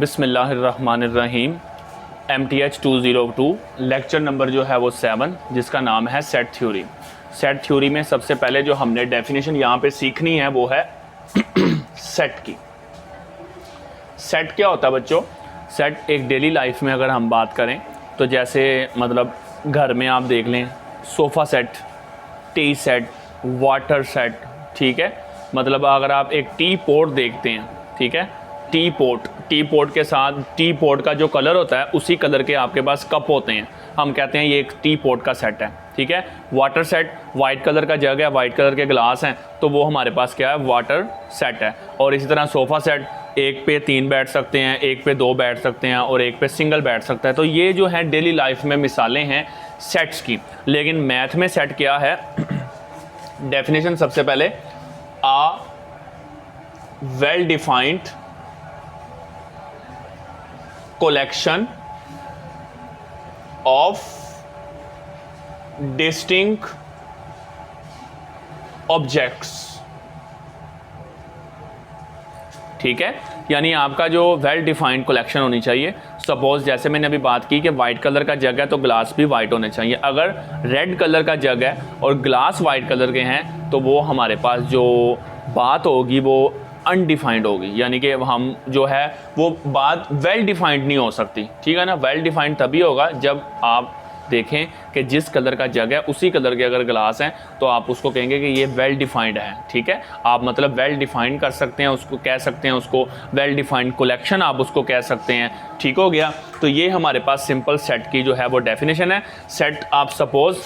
बिस्मिल्लाहिर्रहमानिर्रहीम। MTH 202 lecture number जो है वो 7, जिसका नाम है सेट थ्योरी। सेट थ्योरी में सबसे पहले जो हमने डेफिनेशन यहाँ पे सीखनी है वो है सेट की। सेट क्या होता है बच्चों? सेट एक डेली लाइफ में अगर हम बात करें तो जैसे मतलब घर में आप देख लें, sofa set, T set, water set, ठीक है। मतलब अगर आप एक टी पॉट देखते हैं, ठीक है, टी पॉट के साथ टी पॉट का जो कलर होता है उसी कलर के आपके पास कप होते हैं, हम कहते हैं ये एक टी पॉट का सेट है, ठीक है। वाटर सेट, वाइट कलर का जग है, वाइट कलर के ग्लास हैं, तो वो हमारे पास क्या है, वाटर सेट है। और इसी तरह सोफ़ा सेट, एक पे 3 बैठ सकते हैं, एक पे 2 बैठ सकते हैं और एक पे सिंगल बैठ सकता है। तो ये जो है डेली लाइफ में मिसालें हैं सेट्स की। लेकिन मैथ में सेट क्या है? डेफिनेशन सबसे पहले, a well defined collection of distinct objects, ठीक है। यानी आपका जो वेल डिफाइंड कलेक्शन होनी चाहिए। सपोज जैसे मैंने अभी बात की कि वाइट कलर का जग है तो ग्लास भी वाइट होने चाहिए। अगर रेड कलर का जग है और ग्लास वाइट कलर के हैं तो वो हमारे पास जो बात होगी वो अनडिफाइंड होगी, यानी कि हम जो है वो बात वेल डिफाइंड नहीं हो सकती, ठीक है ना। वेल डिफाइंड तभी होगा जब आप देखें कि जिस कलर का जग है उसी कलर के अगर ग्लास हैं तो आप उसको कहेंगे कि ये वेल डिफाइंड है, ठीक है। आप मतलब वेल डिफाइंड कर सकते हैं, उसको कह सकते हैं, उसको वेल डिफाइंड कलेक्शन आप उसको कह सकते हैं, ठीक हो गया। तो ये हमारे पास सिंपल सेट की जो है वो डेफिनेशन है। सेट आप सपोज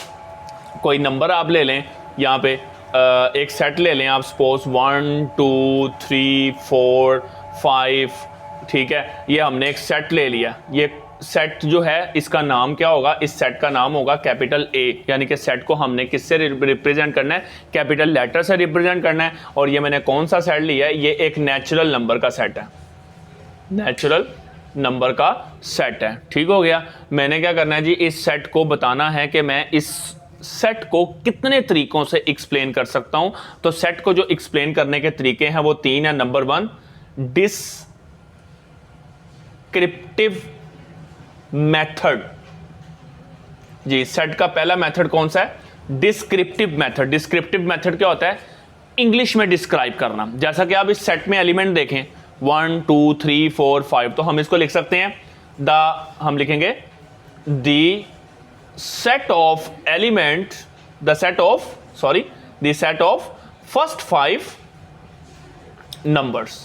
कोई नंबर आप ले लें, यहाँ पे एक सेट ले लें आप, सपोज 1 2 3 4 5, ठीक है। ये हमने एक सेट ले लिया। ये सेट जो है इसका नाम क्या होगा? इस सेट का नाम होगा कैपिटल A, यानी कि सेट को हमने किससे रिप्रेजेंट करना है? कैपिटल लेटर से रिप्रेजेंट करना है। और ये मैंने कौन सा सेट लिया है? ये एक नेचुरल नंबर का सेट है, नेचुरल नंबर का सेट है, ठीक हो गया। मैंने क्या करना है जी, इस सेट को बताना है कि मैं इस सेट को कितने तरीकों से एक्सप्लेन कर सकता हूं। तो सेट को जो एक्सप्लेन करने के तरीके हैं वो 3 है। नंबर 1, डिस्क्रिप्टिव मेथड। जी, सेट का पहला मेथड कौन सा है? Descriptive method. डिस्क्रिप्टिव मेथड क्या होता है? इंग्लिश में डिस्क्राइब करना। जैसा कि आप इस सेट में एलिमेंट देखें 1 2 3 4 5, तो हम इसको लिख सकते हैं हम लिखेंगे दी set of element, the set of first 5 numbers,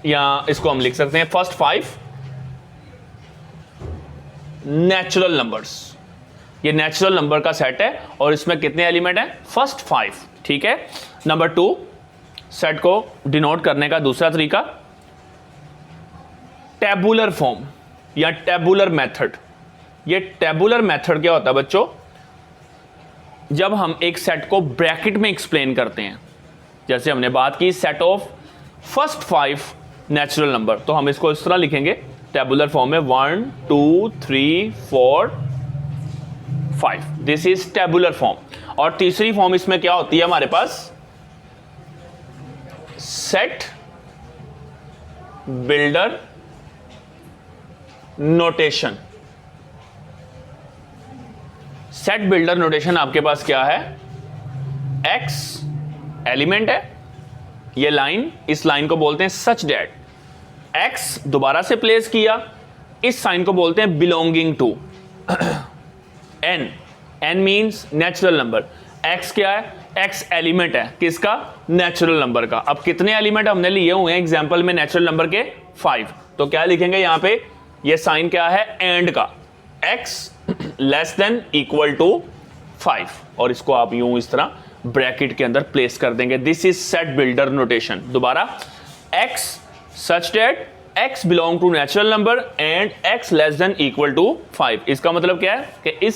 या इसको हम लिख सकते हैं फर्स्ट 5 नेचुरल नंबर्स। ये नेचुरल नंबर का सेट है और इसमें कितने एलिमेंट हैं? फर्स्ट 5, ठीक है। नंबर 2, सेट को डिनोट करने का दूसरा तरीका टेबुलर फॉर्म या टेबुलर मेथड। ये टेबुलर मेथड क्या होता है बच्चों? जब हम एक सेट को ब्रैकेट में एक्सप्लेन करते हैं, जैसे हमने बात की set of first 5 natural number, तो हम इसको इस तरह लिखेंगे टेबुलर फॉर्म में 1 2 3 4 5। This is tabular form. और तीसरी फॉर्म इसमें क्या होती है हमारे पास? Set builder notation. Set builder notation आपके पास क्या है? X एलिमेंट है, ये लाइन, इस लाइन को बोलते हैं सच डेट X दोबारा से प्लेस किया, इस साइन को बोलते हैं belonging to N means natural number. X क्या है? X एलिमेंट है किसका? नेचुरल नंबर का। अब कितने एलिमेंट हमने लिए हुए हैं एग्जाम्पल में नेचुरल नंबर के? 5। तो क्या लिखेंगे यहां पे? ये साइन क्या है? एंड का, X less than equal to 5, और इसको आप यूं इस तरह ब्रैकेट के अंदर प्लेस कर देंगे। This is set builder notation. दोबारा, X such that X belong to natural number and X less than equal to 5। इसका मतलब क्या है कि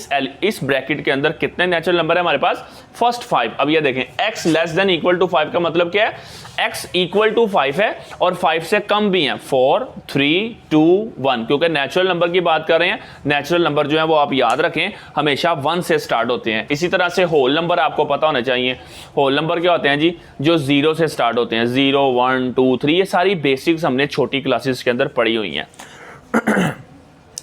इस ब्रैकेट के अंदर कितने नेचुरल नंबर है हमारे पास? फर्स्ट 5। अब ये देखें x less than equal to 5 का मतलब क्या है? x इक्वल टू 5 है और 5 से कम भी है, 4 3 2 1, क्योंकि नेचुरल नंबर की बात कर रहे हैं। नेचुरल नंबर जो है वो आप याद रखें हमेशा 1 से स्टार्ट होते हैं। इसी तरह से होल नंबर आपको पता होना चाहिए। होल नंबर क्या होते हैं जी? जो 0 से स्टार्ट होते हैं, 0 1 2 3, ये सारी बेसिक्स हमने छोटी क्लासेस के अंदर पढ़ी हुई हैं।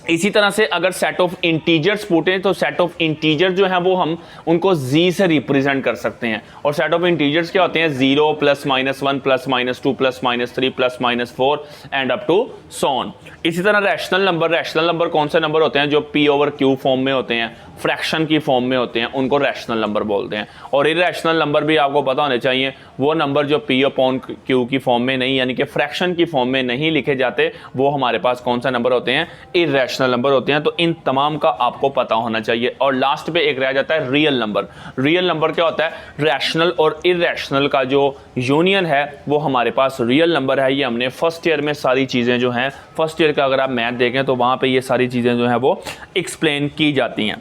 इसी तरह से अगर सेट ऑफ इंटीजर्स पूछे तो सेट ऑफ इंटीजर जो है वो हम उनको z से रिप्रेजेंट कर सकते हैं। और सेट ऑफ इंटीजर्स क्या होते हैं? 0 plus minus 1 plus minus 2 plus minus 3 plus minus 4 and up to so on. इसी तरह रैशनल नंबर कौन से नंबर होते हैं? जो p ओवर q फॉर्म में होते हैं, फ्रैक्शन की फॉर्म में होते हैं, उनको रैशनल नंबर बोलते हैं। और इरैशनल नंबर भी आपको पता होने चाहिए, वो नंबर जो p अपॉन q की फॉर्म में नहीं, यानी कि फ्रैक्शन की फॉर्म में नहीं लिखे जाते, वो हमारे पास कौन सा नंबर होते हैं? इरैशनल नंबर होते हैं। तो इन तमाम का आपको पता होना चाहिए। और लास्ट पे एक रह जाता है रियल नंबर। रियल नंबर क्या होता है? रैशनल और इरैशनल का जो यूनियन है वो हमारे पास रियल नंबर है। ये हमने फर्स्ट ईयर में सारी चीज़ें जो हैं, फर्स्ट ईयर का अगर आप मैथ देखें तो वहाँ पे ये सारी चीज़ें जो हैं वो एक्सप्लेन की जाती हैं।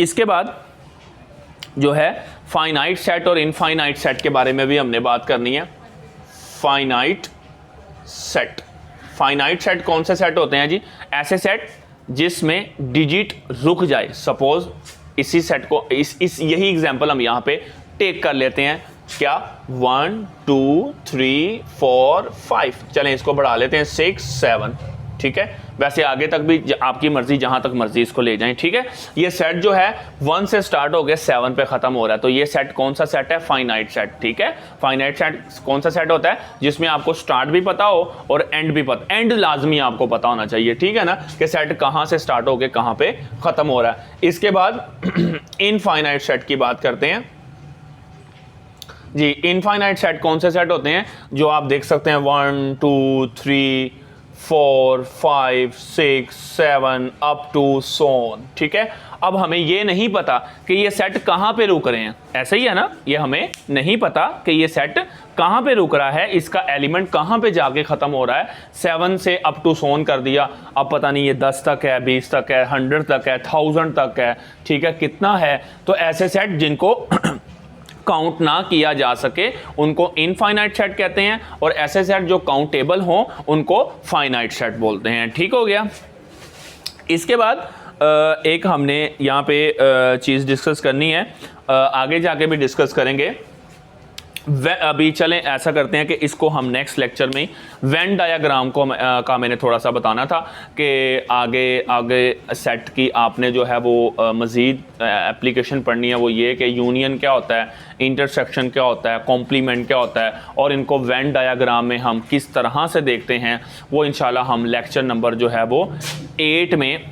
इसके बाद जो है फाइनाइट सेट और इनफाइनाइट सेट के बारे में भी हमने बात करनी है। फाइनाइट सेट, फाइनाइट सेट कौन से सेट होते हैं जी? ऐसे सेट जिसमें डिजिट रुक जाए। सपोज इसी सेट को यही एग्जांपल हम यहाँ पे टेक कर लेते हैं। क्या? 1 2 3 4 5, चलें इसको बढ़ा लेते हैं 6 7, ठीक है। वैसे आगे तक भी आपकी मर्जी, जहां तक मर्जी इसको ले जाएं, ठीक है। ये सेट जो है 1 से स्टार्ट हो गया 7 पे खत्म हो रहा है, तो ये सेट कौन सा सेट है? फाइनाइट सेट, ठीक है। फाइनाइट सेट कौन सा सेट होता है? जिसमें आपको स्टार्ट भी पता हो और एंड भी पता, एंड लाजमी आपको पता होना चाहिए, ठीक है ना, कि सेट कहां से स्टार्ट हो के कहां पे खत्म हो रहा है। इसके बाद इनफाइनाइट सेट की बात करते हैं जी। इनफाइनाइट सेट कौन से सेट होते हैं? जो आप देख सकते हैं 1 2 3 4 5 6 7 अप टू सो ऑन, ठीक है। अब हमें ये नहीं पता कि ये सेट कहाँ पे रुक रहे हैं, ऐसे ही है ना, ये हमें नहीं पता कि ये सेट कहाँ पे रुक रहा है, इसका एलिमेंट कहाँ पे जाके ख़त्म हो रहा है। 7 से अप टू सोन कर दिया, अब पता नहीं ये 10 तक है, 20 तक है, 100 तक है, 1000 तक है, ठीक है, कितना है। तो ऐसे सेट जिनको काउंट ना किया जा सके उनको इनफाइनाइट सेट कहते हैं, और ऐसे सेट जो काउंटेबल हों उनको फाइनाइट सेट बोलते हैं, ठीक हो गया। इसके बाद एक हमने यहाँ पे चीज़ डिस्कस करनी है, आगे जाके भी डिस्कस करेंगे। अभी चलें ऐसा करते हैं कि इसको हम नेक्स्ट लेक्चर में वेन डायग्राम का मैंने थोड़ा सा बताना था कि आगे सेट की आपने जो है वो मज़ीद एप्लीकेशन पढ़नी है। वो ये कि यूनियन क्या होता है, इंटरसेक्शन क्या होता है, कॉम्प्लीमेंट क्या होता है, और इनको वेन डायग्राम में हम किस तरह से देखते हैं, वो इंशाल्लाह हम लेक्चर नंबर जो है वो 8 में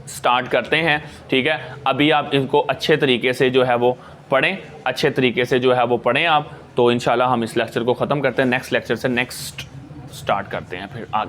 स्टार्ट करते हैं, ठीक है। अभी आप इनको अच्छे तरीके से जो है वो पढ़ें, अच्छे तरीके से जो है वो पढ़ें आप, तो इंशाल्लाह हम इस लेक्चर को ख़त्म करते हैं। नेक्स्ट लेक्चर से नेक्स्ट स्टार्ट करते हैं फिर आगे।